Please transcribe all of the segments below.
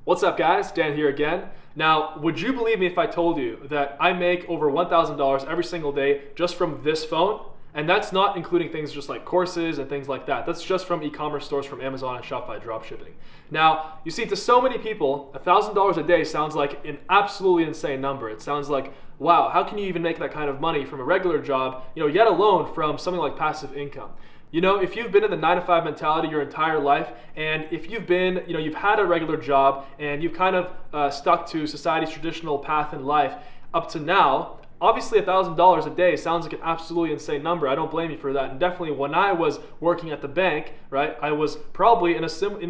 What's up guys, Dan here again. Now, would you believe me if I told you that I make over $1,000 every single day just from this phone? And that's not including things just like courses and things like that. That's just from e-commerce stores from Amazon and Shopify dropshipping. Now, you see, to so many people, $1,000 a day sounds like an absolutely insane number. It sounds like, wow, how can you even make that kind of money from a regular job, yet alone from something like passive income? If you've been in the 9-to-5 mentality your entire life, and if you've been, you've had a regular job and you've kind of stuck to society's traditional path in life up to now, obviously $1,000 a day sounds like an absolutely insane number. I don't blame you for that. And definitely when I was working at the bank, right, I was probably in the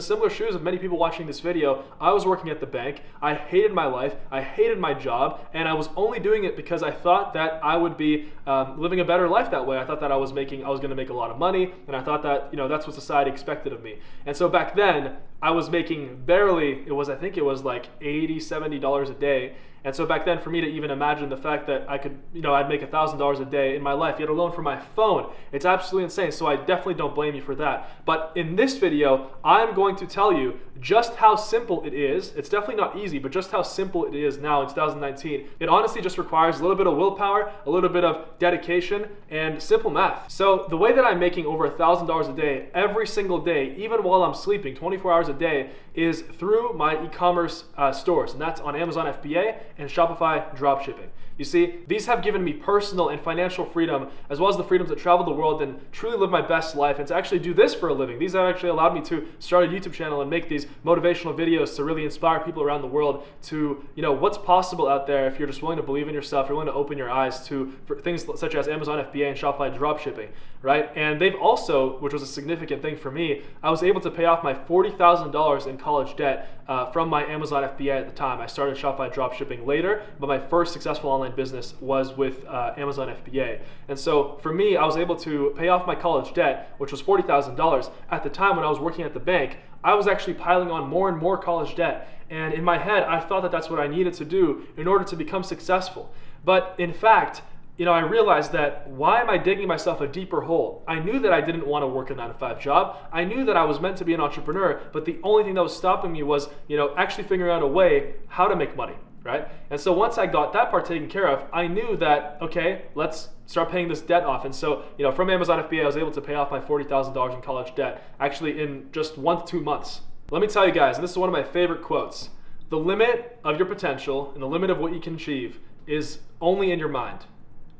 similar shoes of many people watching this video. I was working at the bank. I hated my life. I hated my job. And I was only doing it because I thought that I would be living a better life that way. I thought that I was going to make a lot of money. And I thought that, that's what society expected of me. And so back then, I was making barely, I think it was like $80, $70 a day. And so back then, for me to even imagine the fact that I could, I'd make $1,000 a day in my life, yet alone for my phone, it's absolutely insane. So I definitely don't blame you for that. But in this video, I'm going to tell you just how simple it is. It's definitely not easy, but just how simple it is now in 2019. It honestly just requires a little bit of willpower, a little bit of dedication, and simple math. So the way that I'm making over $1,000 a day every single day, even while I'm sleeping 24 hours a day, is through my e-commerce stores, and that's on Amazon FBA and Shopify dropshipping. You see, these have given me personal and financial freedom, as well as the freedom to travel the world and truly live my best life and to actually do this for a living. These have actually allowed me to start a YouTube channel and make these motivational videos to really inspire people around the world to, what's possible out there if you're just willing to believe in yourself, you're willing to open your eyes to things such as Amazon FBA and Shopify dropshipping, right? And they've also, which was a significant thing for me, I was able to pay off my $40,000 in college debt from my Amazon FBA at the time. I started Shopify dropshipping later, but my first successful online business was with Amazon FBA. And so for me, I was able to pay off my college debt, which was $40,000. At the time when I was working at the bank, I was actually piling on more and more college debt. And in my head, I thought that that's what I needed to do in order to become successful. But in fact, I realized that why am I digging myself a deeper hole? I knew that I didn't want to work a 9-to-5 job. I knew that I was meant to be an entrepreneur, but the only thing that was stopping me was, actually figuring out a way how to make money, right? And so once I got that part taken care of, I knew that, okay, let's start paying this debt off. And so, from Amazon FBA, I was able to pay off my $40,000 in college debt, actually in just 1 to 2 months. Let me tell you guys, and this is one of my favorite quotes, the limit of your potential and the limit of what you can achieve is only in your mind.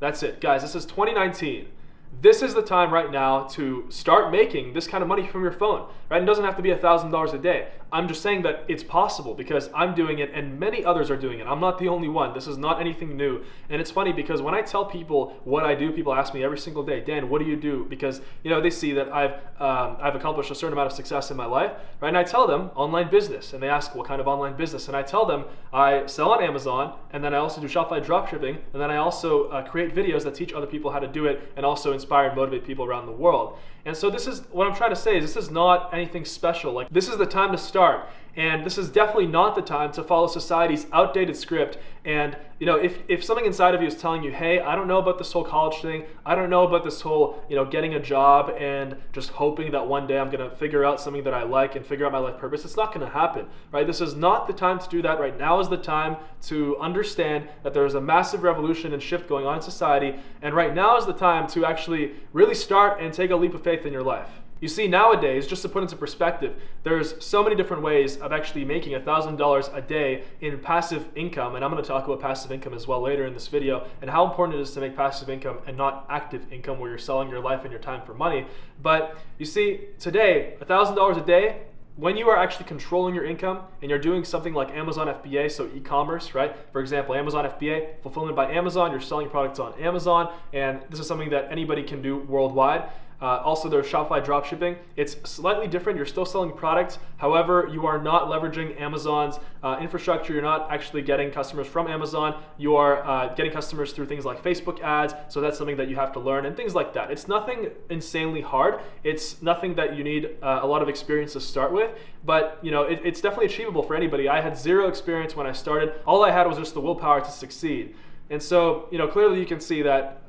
That's it, guys. This is 2019. This is the time right now to start making this kind of money from your phone, right? It doesn't have to be $1,000 a day. I'm just saying that it's possible because I'm doing it and many others are doing it. I'm not the only one. This is not anything new. And it's funny because when I tell people what I do, people ask me every single day, Dan, what do you do? Because, they see that I've accomplished a certain amount of success in my life, right? And I tell them online business, and they ask what kind of online business? And I tell them I sell on Amazon, and then I also do Shopify dropshipping, and then I also create videos that teach other people how to do it and also inspire and motivate people around the world. And so this is what I'm trying to say is this is not anything special. Like, this is the time to start. And this is definitely not the time to follow society's outdated script. And if something inside of you is telling you, hey, I don't know about this whole college thing, I don't know about this whole, getting a job and just hoping that one day I'm gonna figure out something that I like and figure out my life purpose, it's not gonna happen, right? This is not the time to do that. Right now is the time to understand that there is a massive revolution and shift going on in society. And right now is the time to actually really start and take a leap of faith in your life. You see, nowadays, just to put into perspective, there's so many different ways of actually making $1,000 a day in passive income, and I'm going to talk about passive income as well later in this video, and how important it is to make passive income and not active income where you're selling your life and your time for money. But you see, today, $1,000 a day, when you are actually controlling your income and you're doing something like Amazon FBA, so e-commerce, right? For example, Amazon FBA, fulfillment by Amazon, you're selling products on Amazon, and this is something that anybody can do worldwide. Also, there's Shopify dropshipping. It's slightly different. You're still selling products. However, you are not leveraging Amazon's infrastructure. You're not actually getting customers from Amazon. You are getting customers through things like Facebook ads. So that's something that you have to learn and things like that. It's nothing insanely hard. It's nothing that you need a lot of experience to start with. But it's definitely achievable for anybody. I had zero experience when I started. All I had was just the willpower to succeed. And so, clearly you can see that,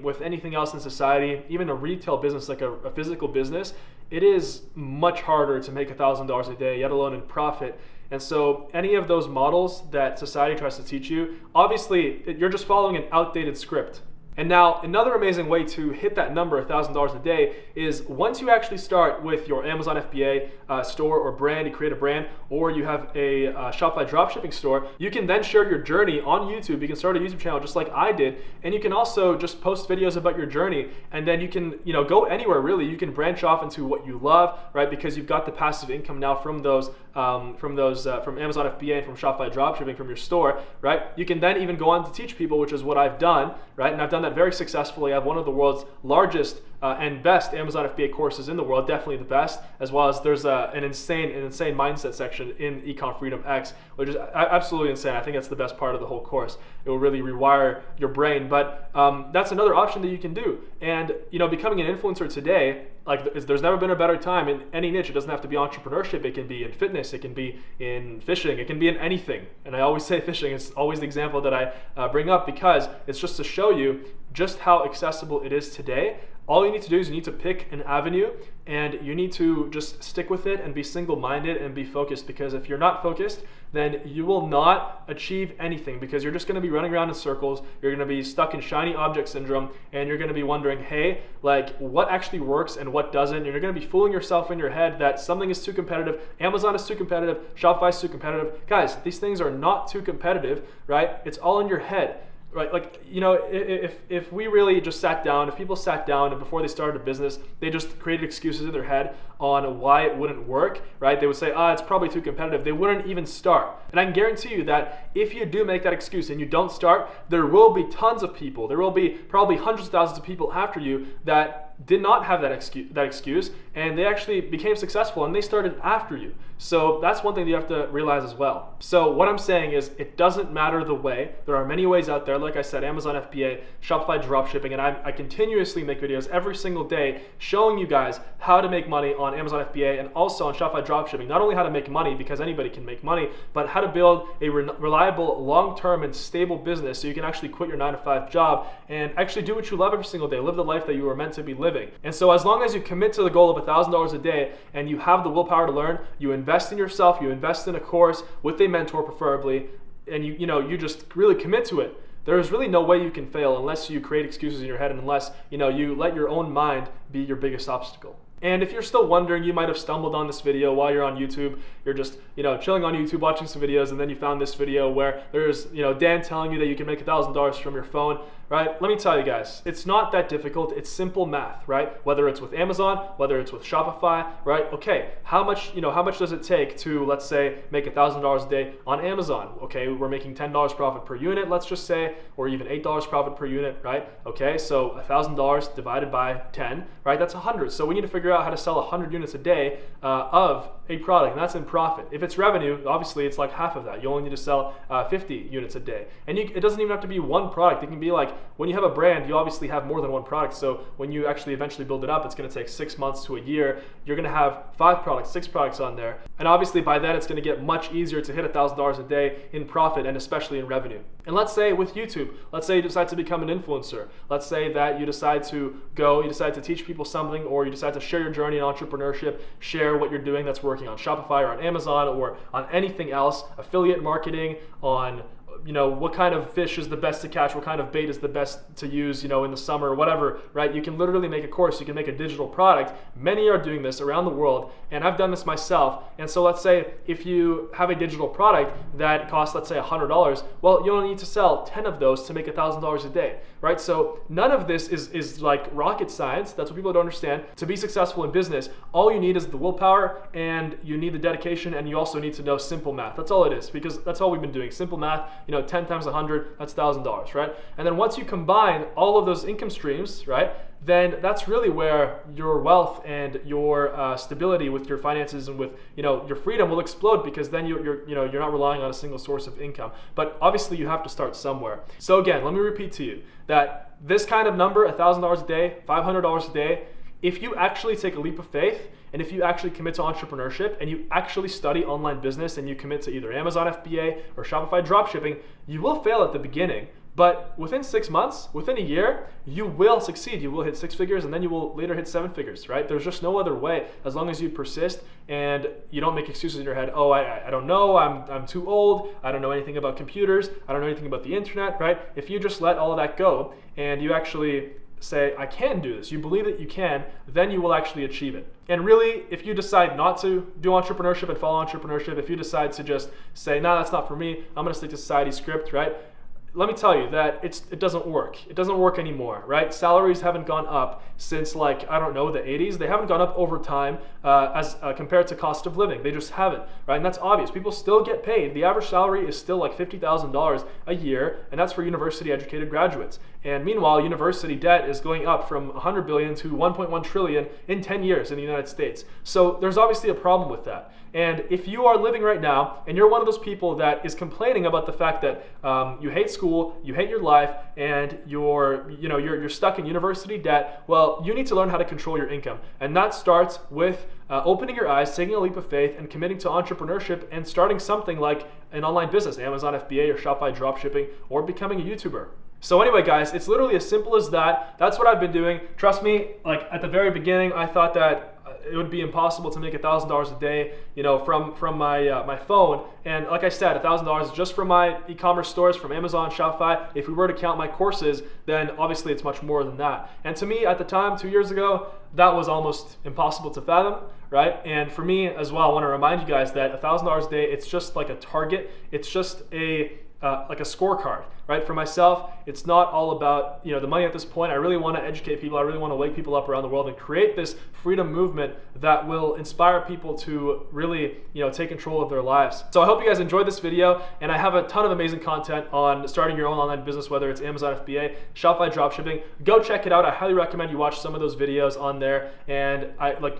with anything else in society, even a retail business like a physical business, it is much harder to make $1,000 a day, yet alone in profit. And so any of those models that society tries to teach you, obviously you're just following an outdated script. And now another amazing way to hit that number, $1,000 a day, is once you actually start with your Amazon FBA store or brand, you create a brand, or you have a Shopify dropshipping store, you can then share your journey on YouTube. You can start a YouTube channel just like I did, and you can also just post videos about your journey, and then you can go anywhere really. You can branch off into what you love, right? Because you've got the passive income now from Amazon FBA and from Shopify dropshipping from your store, right? You can then even go on to teach people, which is what I've done, right? And I've done that very successfully. I have one of the world's largest and best Amazon FBA courses in the world, definitely the best, as well as there's an insane mindset section in Ecom Freedom X, which is absolutely insane. I think that's the best part of the whole course. It will really rewire your brain, but that's another option that you can do. And becoming an influencer today, there's never been a better time in any niche. It doesn't have to be entrepreneurship. It can be in fitness. It can be in fishing. It can be in anything. And I always say fishing is always the example that I bring up, because it's just to show you just how accessible it is today. All you need to do is you need to pick an avenue, and you need to just stick with it and be single-minded and be focused, because if you're not focused, then you will not achieve anything, because you're just going to be running around in circles. You're going to be stuck in shiny object syndrome, and you're going to be wondering, hey, what actually works and what doesn't. And you're going to be fooling yourself in your head that something is too competitive, Amazon is too competitive, Shopify is too competitive. Guys, these things are not too competitive, right? It's all in your head. Right, if we really just sat down, if people sat down and before they started a business, they just created excuses in their head on why it wouldn't work, right? They would say, it's probably too competitive. They wouldn't even start. And I can guarantee you that if you do make that excuse and you don't start, there will be tons of people. There will be probably hundreds of thousands of people after you that did not have that excuse, and they actually became successful, and they started after you. So that's one thing that you have to realize as well. So what I'm saying is, it doesn't matter the way. There are many ways out there. Like I said, Amazon FBA, Shopify dropshipping, and I continuously make videos every single day showing you guys how to make money on Amazon FBA and also on Shopify dropshipping. Not only how to make money, because anybody can make money, but how to build a reliable, long-term, and stable business so you can actually quit your 9-to-5 job and actually do what you love every single day, live the life that you were meant to be living. And so as long as you commit to the goal of $1,000 a day and you have the willpower to learn, you invest in yourself, you invest in a course with a mentor preferably, and you just really commit to it, there is really no way you can fail unless you create excuses in your head and unless you let your own mind be your biggest obstacle. And if you're still wondering, you might have stumbled on this video while you're on YouTube. You're just, chilling on YouTube, watching some videos, and then you found this video where there's, Dan telling you that you can make $1,000 from your phone, right? Let me tell you guys, it's not that difficult. It's simple math, right? Whether it's with Amazon, whether it's with Shopify, right? Okay, how much does it take to, let's say, make $1,000 a day on Amazon? Okay, we're making $10 profit per unit, let's just say, or even $8 profit per unit, right? Okay, so $1,000 divided by 10, right? That's 100. So we need to figure out how to sell 100 units a day of a product, and that's in profit. If it's revenue, obviously it's like half of that. You only need to sell 50 units a day. And it doesn't even have to be one product. It can be like, when you have a brand, you obviously have more than one product. So when you actually eventually build it up, it's going to take 6 months to a year. You're going to have 5 products, 6 products on there. And obviously by then it's going to get much easier to hit $1,000 a day in profit and especially in revenue. And let's say with YouTube, let's say you decide to become an influencer. Let's say that you decide to teach people something, or you decide to share your journey in entrepreneurship, share what you're doing that's working on Shopify or on Amazon or on anything else, affiliate marketing, on what kind of fish is the best to catch, what kind of bait is the best to use, in the summer or whatever, right? You can literally make a course, you can make a digital product. Many are doing this around the world, and I've done this myself. And so let's say if you have a digital product that costs, let's say $100, well, you only need to sell 10 of those to make $1,000 a day, right? So none of this is like rocket science. That's what people don't understand. To be successful in business, all you need is the willpower, and you need the dedication, and you also need to know simple math. That's all it is, because that's all we've been doing. Simple math. 10 times 100, that's $1,000, right? And then once you combine all of those income streams, right, then that's really where your wealth and your stability with your finances and with your freedom will explode, because then you're not relying on a single source of income. But obviously you have to start somewhere. So again, let me repeat to you that this kind of number, $1,000 a day, $500 a day, if you actually take a leap of faith, and if you actually commit to entrepreneurship and you actually study online business and you commit to either Amazon FBA or Shopify dropshipping, you will fail at the beginning, But within 6 months, within a year, you will succeed. You will hit 6 figures, and then you will later hit 7 figures, right? There's just no other way as long as you persist and you don't make excuses in your head. Oh, I don't know, I'm too old, I don't know anything about computers, I don't know anything about the internet, right? If you just let all of that go and you actually say, I can do this, you believe that you can, then you will actually achieve it. And really, if you decide not to do entrepreneurship and follow entrepreneurship, if you decide to just say, no, that's not for me, I'm gonna stick to society script, right? Let me tell you that it doesn't work. It doesn't work anymore, right? Salaries haven't gone up since, like, I don't know, the 80s. They haven't gone up over time as compared to cost of living. They just haven't, right? And that's obvious. People still get paid. The average salary is still like $50,000 a year, and that's for university educated graduates. And meanwhile, university debt is going up from 100 billion to 1.1 trillion in 10 years in the United States. So there's obviously a problem with that. And if you are living right now and you're one of those people that is complaining about the fact that you hate school, you hate your life, and you're stuck in university debt, well, you need to learn how to control your income. And that starts with opening your eyes, taking a leap of faith, and committing to entrepreneurship and starting something like an online business, Amazon FBA or Shopify dropshipping, or becoming a YouTuber. So anyway, guys, it's literally as simple as that. That's what I've been doing. Trust me, like at the very beginning, I thought that it would be impossible to make $1,000 a day, from my phone. And like I said, $1,000 just from my e-commerce stores, from Amazon, Shopify. If we were to count my courses, then obviously it's much more than that. And to me, at the time, 2 years ago, that was almost impossible to fathom, right? And for me as well, I want to remind you guys that $1,000 a day, it's just like a target. It's just like a scorecard, right? For myself, it's not all about the money at this point. I really want to educate people. I really want to wake people up around the world and create this freedom movement that will inspire people to really take control of their lives. So I hope you guys enjoyed this video, and I have a ton of amazing content on starting your own online business, whether it's Amazon FBA, Shopify dropshipping. Go check it out. I highly recommend you watch some of those videos on there, and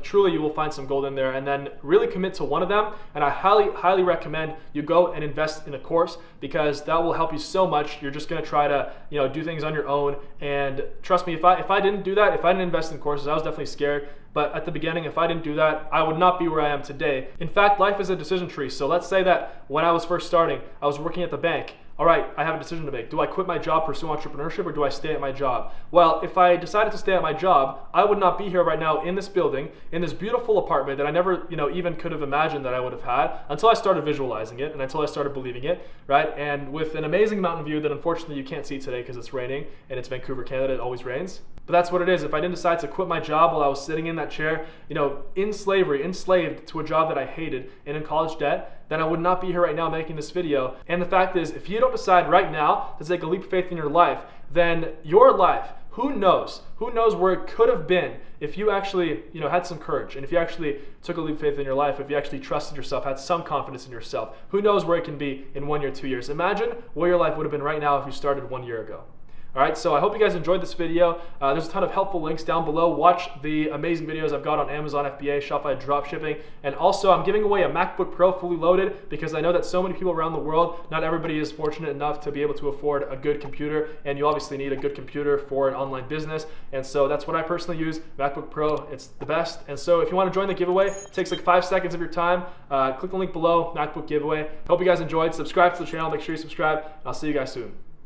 truly you will find some gold in there. And then really commit to one of them, and I highly recommend you go and invest in a course, because that will help you so much. You're just going to try to do things on your own, and trust me, if I didn't do that, if I didn't invest in courses, I was definitely scared. But at the beginning, if I didn't do that, I would not be where I am today. In fact, life is a decision tree. So let's say that when I was first starting, I was working at the bank. All right, I have a decision to make. Do I quit my job, pursue entrepreneurship, or do I stay at my job? Well, if I decided to stay at my job, I would not be here right now in this building, in this beautiful apartment that I never, even could have imagined that I would have had until I started visualizing it and until I started believing it, right? And with an amazing mountain view that unfortunately you can't see today because it's raining and it's Vancouver, Canada, it always rains. But that's what it is. If I didn't decide to quit my job while I was sitting in that chair, in slavery, enslaved to a job that I hated and in college debt, then I would not be here right now making this video. And the fact is, if you don't decide right now to take a leap of faith in your life, then your life, who knows where it could have been if you actually had some courage, and if you actually took a leap of faith in your life, if you actually trusted yourself, had some confidence in yourself. Who knows where it can be in 1 year, 2 years. Imagine where your life would have been right now if you started 1 year ago. All right, so I hope you guys enjoyed this video. There's a ton of helpful links down below. Watch the amazing videos I've got on Amazon FBA, Shopify dropshipping, and also I'm giving away a MacBook Pro fully loaded, because I know that so many people around the world, not everybody is fortunate enough to be able to afford a good computer, and you obviously need a good computer for an online business. And so that's what I personally use, MacBook Pro. It's the best. And so if you want to join the giveaway, it takes like 5 seconds of your time. Click the link below, MacBook giveaway. Hope you guys enjoyed. Subscribe to the channel. Make sure you subscribe. I'll see you guys soon.